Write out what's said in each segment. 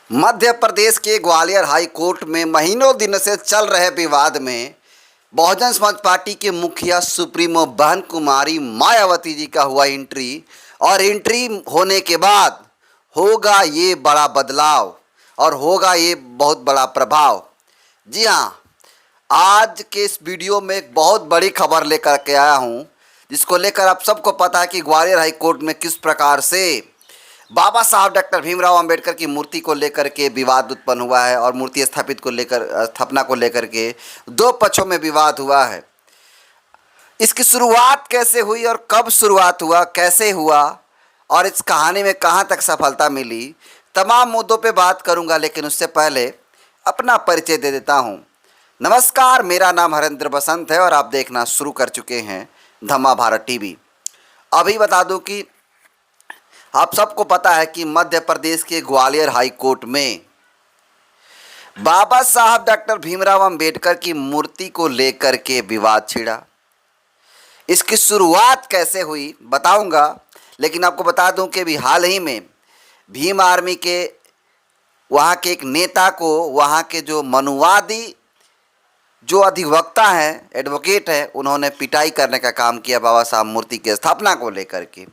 मध्य प्रदेश के Gwalior high court में महीनों दिनों से चल रहे विवाद में बहुजन समाज पार्टी के मुखिया सुप्रीमो बहन कुमारी मायावती जी का हुआ एंट्री। और एंट्री होने के बाद होगा ये बड़ा बदलाव और होगा ये बहुत बड़ा प्रभाव। जी हाँ, आज के इस वीडियो में एक बहुत बड़ी खबर लेकर के आया हूँ, जिसको लेकर आप सबको पता है कि ग्वालियर हाई कोर्ट में किस प्रकार से बाबा साहब डॉक्टर भीमराव अंबेडकर की मूर्ति को लेकर के विवाद उत्पन्न हुआ है और मूर्ति स्थापना को लेकर के दो पक्षों में विवाद हुआ है। इसकी शुरुआत कैसे हुई और कब शुरुआत हुआ, कैसे हुआ और इस कहानी में कहाँ तक सफलता मिली, तमाम मुद्दों पे बात करूंगा। लेकिन उससे पहले अपना परिचय दे देता हूं। नमस्कार, मेरा नाम हरेंद्र बसंत है और आप देखना शुरू कर चुके हैं धम्मा भारत टीवी। अभी बता दूं कि आप सबको पता है कि मध्य प्रदेश के ग्वालियर हाई कोर्ट में बाबा साहब डॉक्टर भीमराव अंबेडकर की मूर्ति को लेकर के विवाद छिड़ा। इसकी शुरुआत कैसे हुई बताऊंगा, लेकिन आपको बता दूं कि अभी हाल ही में भीम आर्मी के वहाँ के एक नेता को वहाँ के जो मनुवादी जो अधिवक्ता हैं, एडवोकेट हैं, उन्होंने पिटाई करने का काम किया बाबा साहब मूर्ति की स्थापना को लेकर के।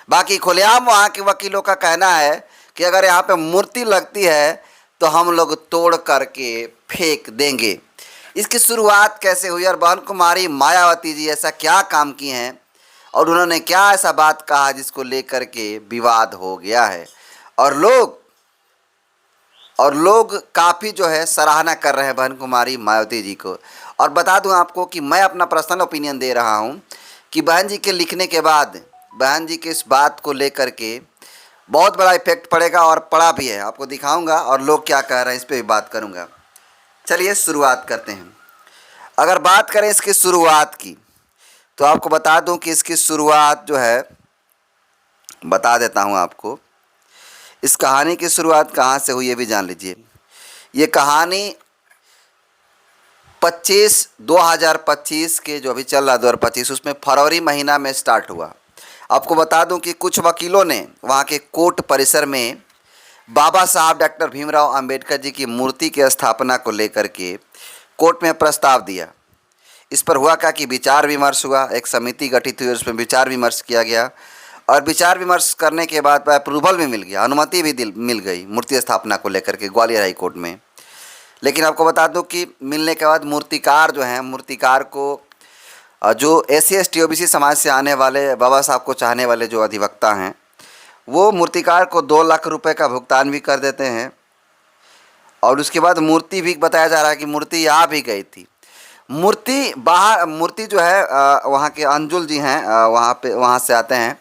बाकी खुलेआम वहाँ के वकीलों का कहना है कि अगर यहाँ पे मूर्ति लगती है तो हम लोग तोड़ करके फेंक देंगे। इसकी शुरुआत कैसे हुई और बहन कुमारी मायावती जी ऐसा क्या काम किए हैं और उन्होंने क्या ऐसा बात कहा जिसको लेकर के विवाद हो गया है और लोग काफ़ी जो है सराहना कर रहे हैं बहन कुमारी मायावती जी को। और बता दूं आपको कि मैं अपना पर्सनल ओपिनियन दे रहा हूं कि बहन जी के लिखने के बाद बहन जी के इस बात को लेकर के बहुत बड़ा इफेक्ट पड़ेगा और पड़ा भी है। आपको दिखाऊंगा और लोग क्या कह रहे हैं इस पर भी बात करूंगा। चलिए शुरुआत करते हैं। अगर बात करें इसकी शुरुआत की तो आपको बता दूं कि इसकी शुरुआत जो है, बता देता हूं आपको इस कहानी की शुरुआत कहाँ से हुई ये भी जान लीजिए। ये कहानी 2025 के जो अभी चल रहा 2025 उसमें फरवरी महीना में स्टार्ट हुआ। आपको बता दूं कि कुछ वकीलों ने वहाँ के कोर्ट परिसर में बाबा साहब डॉक्टर भीमराव अंबेडकर जी की मूर्ति की स्थापना को लेकर के कोर्ट में प्रस्ताव दिया। इस पर हुआ क्या कि विचार विमर्श हुआ, एक समिति गठित हुई, उसमें विचार विमर्श किया गया और विचार विमर्श करने के बाद अप्रूवल भी मिल गया, अनुमति भी मिल गई मूर्ति स्थापना को लेकर के ग्वालियर हाई कोर्ट में। लेकिन आपको बता दूं कि मिलने के बाद मूर्तिकार जो हैं, मूर्तिकार को जो SC ST OBC समाज से आने वाले बाबा साहब को चाहने वाले जो अधिवक्ता हैं, वो मूर्तिकार को 2 लाख रुपए का भुगतान भी कर देते हैं। और उसके बाद मूर्ति भी बताया जा रहा है कि मूर्ति आ भी गई थी। मूर्ति जो है वहाँ के अंजुल जी हैं, वहाँ से आते हैं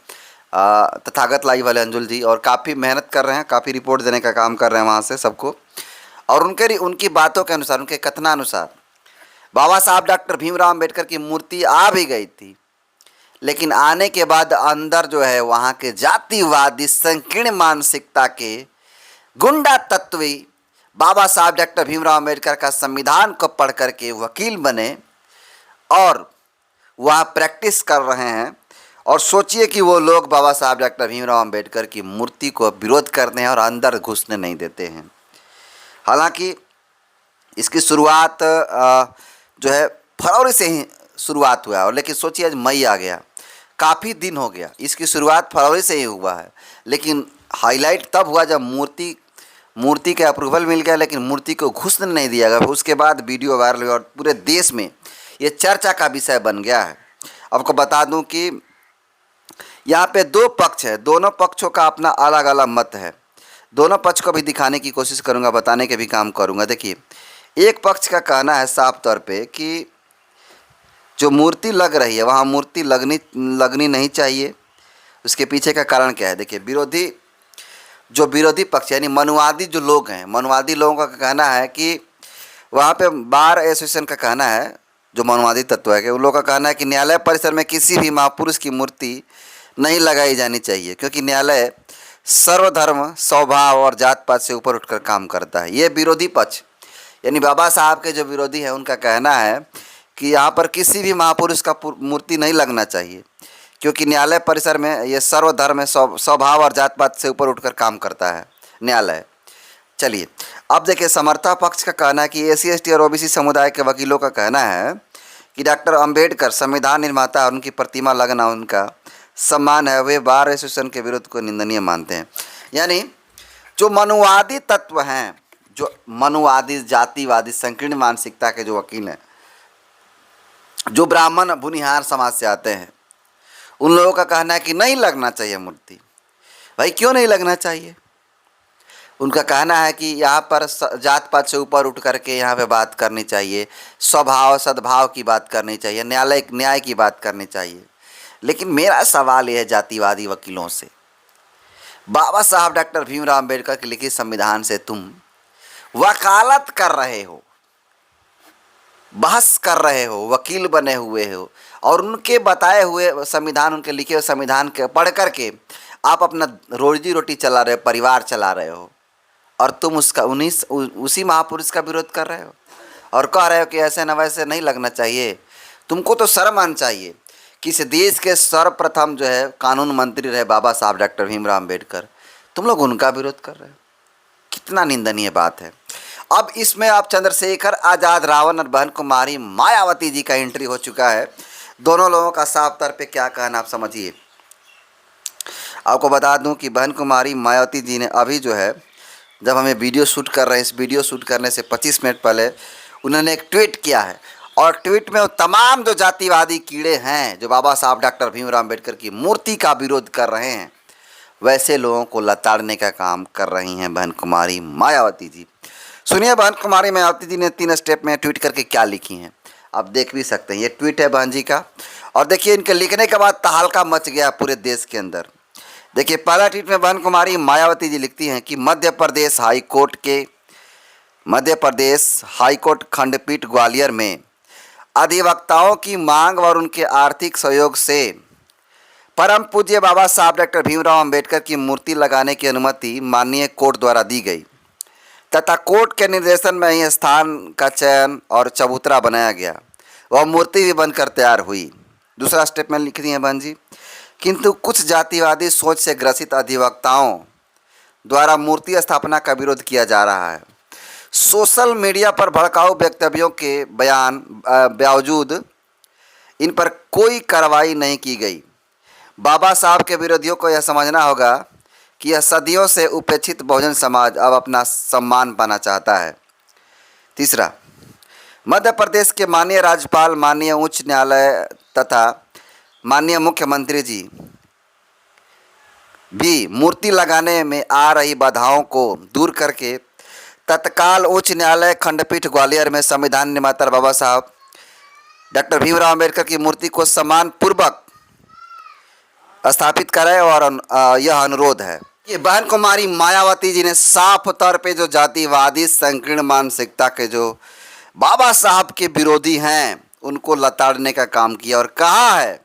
तथागत लाई वाले अंजुल जी, और काफ़ी मेहनत कर रहे हैं, काफ़ी रिपोर्ट देने का काम कर रहे हैं वहाँ से सबको। और उनकी बातों के अनुसार, उनके कथनानुसार बाबा साहब डॉक्टर भीमराव अंबेडकर की मूर्ति आ भी गई थी, लेकिन आने के बाद अंदर जो है वहाँ के जातिवादी संकीर्ण मानसिकता के गुंडा तत्वी बाबा साहब डॉक्टर भीमराव अंबेडकर का संविधान को पढ़ करके वकील बने और वहाँ प्रैक्टिस कर रहे हैं। और सोचिए कि वो लोग बाबा साहब डॉक्टर भीमराव अंबेडकर की मूर्ति को विरोध करते हैं और अंदर घुसने नहीं देते हैं। हालांकि इसकी शुरुआत जो है फरवरी से ही शुरुआत हुआ है, और लेकिन सोचिए आज मई आ गया, काफ़ी दिन हो गया। इसकी शुरुआत फरवरी से ही हुआ है, लेकिन हाईलाइट तब हुआ जब मूर्ति के अप्रूवल मिल गया, लेकिन मूर्ति को घुसने नहीं दिया गया। उसके बाद वीडियो वायरल हुआ और पूरे देश में ये चर्चा का विषय बन गया है। आपको बता दूं कि यहाँ पे 2 पक्ष है, दोनों पक्षों का अपना अलग अलग मत है। दोनों पक्ष को भी दिखाने की कोशिश करूँगा, बताने के भी काम करूँगा। देखिए, एक पक्ष का कहना है साफ तौर पे कि जो मूर्ति लग रही है वहाँ मूर्ति लगनी नहीं चाहिए। उसके पीछे का कारण क्या है? देखिए, विरोधी पक्ष यानी मनुवादी जो लोग हैं, मनुवादी लोगों का कहना है कि वहाँ पे बार एसोसिएशन का कहना है, जो मनुवादी तत्व है, कि उन लोगों का कहना है कि न्यायालय परिसर में किसी भी महापुरुष की मूर्ति नहीं लगाई जानी चाहिए, क्योंकि न्यायालय सर्वधर्म स्वभाव और जात पात से ऊपर उठकर काम करता है। ये विरोधी पक्ष यानी बाबा साहब के जो विरोधी हैं उनका कहना है कि यहाँ पर किसी भी महापुरुष का मूर्ति नहीं लगना चाहिए, क्योंकि न्यायालय परिसर में ये सर्वधर्म स्वभाव और जात पात से ऊपर उठकर काम करता है न्यायालय। चलिए, अब देखिए, समर्था पक्ष का कहना है कि एससी एसटी और ओबीसी समुदाय के वकीलों का कहना है कि डॉक्टर अंबेडकर संविधान निर्माता और उनकी प्रतिमा लगना उनका सम्मान है। वे बार एसोसिएशन के विरोध को निंदनीय मानते हैं। यानी जो मनुवादी तत्व हैं, जो मनुवादी जातिवादी संकीर्ण मानसिकता के जो वकील हैं, जो ब्राह्मण भुनिहार समाज से आते हैं, उन लोगों का कहना है कि नहीं लगना चाहिए मूर्ति। भाई क्यों नहीं लगना चाहिए? उनका कहना है कि यहाँ पर जात पात से ऊपर उठ करके यहाँ पे बात करनी चाहिए, स्वभाव सद्भाव की बात करनी चाहिए, न्याय की बात करनी चाहिए। लेकिन मेरा सवाल यह है जातिवादी वकीलों से, बाबा साहब डॉक्टर भीमराव अम्बेडकर के लिखित संविधान से तुम वकालत कर रहे हो, बहस कर रहे हो, वकील बने हुए हो, और उनके बताए हुए संविधान, उनके लिखे हुए संविधान के पढ़ करके आप अपना रोजी रोटी चला रहे हो, परिवार चला रहे हो, और तुम उसी महापुरुष का विरोध कर रहे हो और कह रहे हो कि ऐसे न वैसे नहीं लगना चाहिए। तुमको तो शर्म आना चाहिए कि इस देश के सर्वप्रथम जो है कानून मंत्री रहे बाबा साहब डॉक्टर भीमराव अम्बेडकर, तुम लोग उनका विरोध कर रहे हो। कितना निंदनीय बात है। अब इसमें आप चंद्रशेखर आज़ाद रावण और बहन कुमारी मायावती जी का एंट्री हो चुका है। दोनों लोगों का साफ तौर पे क्या कहना आप समझिए। आपको बता दूं कि बहन कुमारी मायावती जी ने अभी जो है, जब हमें वीडियो शूट कर रहे हैं, इस वीडियो शूट करने से 25 मिनट पहले उन्होंने एक ट्वीट किया है, और ट्वीट में वो तमाम जो जातिवादी कीड़े हैं, जो बाबा साहब डॉक्टर भीमराव अम्बेडकर की मूर्ति का विरोध कर रहे हैं, वैसे लोगों को लताड़ने का काम कर रही हैं बहन कुमारी मायावती जी। सुनिए बहन कुमारी मायावती जी ने 3 स्टेप में ट्वीट करके क्या लिखी हैं, आप देख भी सकते हैं। ये ट्वीट है बहन जी का, और देखिए इनके लिखने के बाद तहलका मच गया पूरे देश के अंदर। देखिए पहला ट्वीट में बहन कुमारी मायावती जी लिखती हैं कि मध्य प्रदेश हाई कोर्ट खंडपीठ ग्वालियर में अधिवक्ताओं की मांग और उनके आर्थिक सहयोग से परम पूज्य बाबा साहब डॉक्टर भीमराव अम्बेडकर की मूर्ति लगाने की अनुमति माननीय कोर्ट द्वारा दी गई, तथा कोर्ट के निर्देशन में ही स्थान का चयन और चबूतरा बनाया गया। वह मूर्ति भी बनकर तैयार हुई। दूसरा स्टेप में लिख दी है बहन जी, किंतु कुछ जातिवादी सोच से ग्रसित अधिवक्ताओं द्वारा मूर्ति स्थापना का विरोध किया जा रहा है। सोशल मीडिया पर भड़काऊ वक्तव्यों के बावजूद इन पर कोई कार्रवाई नहीं की गई। बाबा साहब के विरोधियों को यह समझना होगा कि यह सदियों से उपेक्षित बहुजन समाज अब अपना सम्मान पाना चाहता है। तीसरा, मध्य प्रदेश के माननीय राज्यपाल, माननीय उच्च न्यायालय तथा माननीय मुख्यमंत्री जी भी मूर्ति लगाने में आ रही बाधाओं को दूर करके तत्काल उच्च न्यायालय खंडपीठ ग्वालियर में संविधान निर्माता बाबा साहब डॉक्टर भीमराव अम्बेडकर की मूर्ति को सम्मान पूर्वक स्थापित करें, और यह अनुरोध है। ये बहन कुमारी मायावती जी ने साफ तौर पे जो जातिवादी संकीर्ण मानसिकता के जो बाबा साहब के विरोधी हैं, उनको लताड़ने का काम किया और कहा है,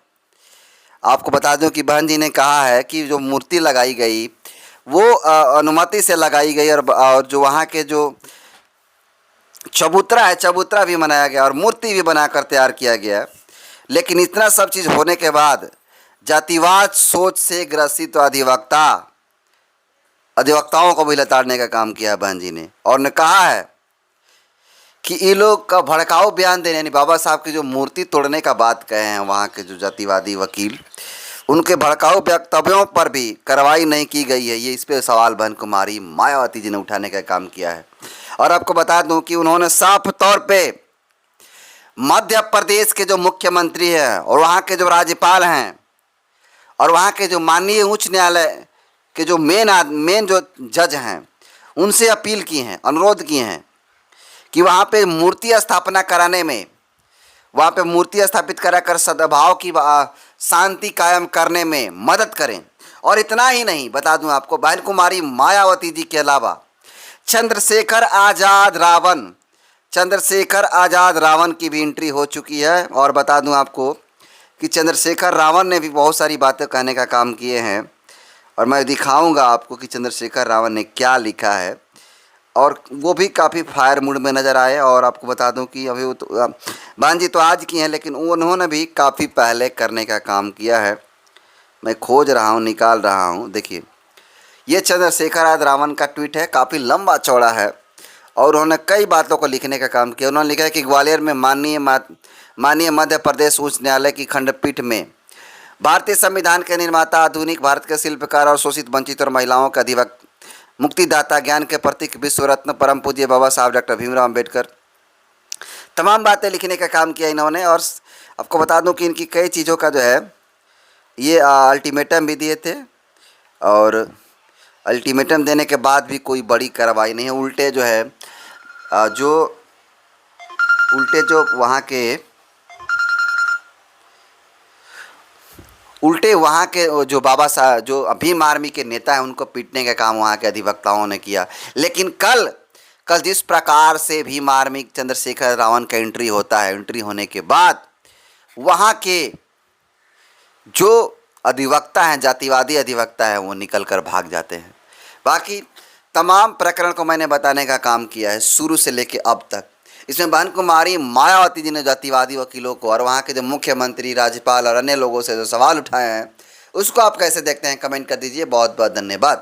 आपको बता दूं कि बहन जी ने कहा है कि जो मूर्ति लगाई गई वो अनुमति से लगाई गई, और जो वहाँ के जो चबूतरा है, चबूतरा भी बनाया गया और मूर्ति भी बनाकर तैयार किया गया। लेकिन इतना सब चीज़ होने के बाद जातिवाद सोच से ग्रसित अधिवक्ताओं को भी लताड़ने का काम किया बहन जी ने, और ने कहा है कि ये लोग का भड़काऊ बयान देने, यानी बाबा साहब की जो मूर्ति तोड़ने का बात कहे हैं वहाँ के जो जातिवादी वकील, उनके भड़काऊ वक्तव्यों पर भी कार्रवाई नहीं की गई है। ये इस पर सवाल बहन कुमारी मायावती जी ने उठाने का काम किया है। और आपको बता दूं कि उन्होंने साफ तौर पे मध्य प्रदेश के जो मुख्यमंत्री हैं और वहाँ के जो राज्यपाल हैं और वहाँ के जो माननीय उच्च न्यायालय के जो मेन जो जज हैं, उनसे अपील की हैं, अनुरोध किए हैं कि वहाँ पे मूर्ति स्थापना कराने में, वहाँ पे मूर्ति स्थापित कराकर सद्भाव की शांति कायम करने में मदद करें। और इतना ही नहीं, बता दूं आपको, बहन कुमारी मायावती जी के अलावा चंद्रशेखर आज़ाद रावण की भी एंट्री हो चुकी है। और बता दूं आपको कि चंद्रशेखर रावण ने भी बहुत सारी बातें कहने का काम किए हैं, और मैं दिखाऊंगा आपको कि चंद्रशेखर रावण ने क्या लिखा है, और वो भी काफ़ी फायर मूड में नज़र आए। और आपको बता दूं कि अभी वो तो बहन जी तो आज की हैं, लेकिन उन्होंने भी काफ़ी पहले करने का काम किया है। मैं खोज रहा हूँ, निकाल रहा हूँ। देखिए ये चंद्रशेखर आजाद रावण का ट्वीट है, काफ़ी लंबा चौड़ा है और उन्होंने कई बातों को लिखने का काम किया। उन्होंने लिखा है कि ग्वालियर में माननीय मध्य प्रदेश उच्च न्यायालय की खंडपीठ में भारतीय संविधान के निर्माता, आधुनिक भारत के शिल्पकार और शोषित, वंचित और महिलाओं के अधिवक्ता, मुक्तिदाता, ज्ञान के प्रतीक, विश्व रत्न, परम पूज्य बाबा साहब डॉक्टर भीमराव अम्बेडकर, तमाम बातें लिखने का काम किया इन्होंने। और आपको बता दूं कि इनकी कई चीज़ों का जो है ये अल्टीमेटम भी दिए थे और अल्टीमेटम देने के बाद भी कोई बड़ी कार्रवाई नहीं है। उल्टे जो है वहाँ के जो बाबा साहब, जो भीम आर्मी के नेता हैं, उनको पीटने का काम वहाँ के अधिवक्ताओं ने किया। लेकिन कल जिस प्रकार से भीम आर्मी चंद्रशेखर रावण का एंट्री होता है, एंट्री होने के बाद वहाँ के जो अधिवक्ता हैं, जातिवादी अधिवक्ता हैं, वो निकल कर भाग जाते हैं। बाकी तमाम प्रकरण को मैंने बताने का काम किया है शुरू से लेके अब तक। इसमें बहन कुमारी मायावती जी ने जातिवादी वकीलों को और वहाँ के जो मुख्यमंत्री, राज्यपाल और अन्य लोगों से जो सवाल उठाए हैं, उसको आप कैसे देखते हैं, कमेंट कर दीजिए। बहुत बहुत धन्यवाद।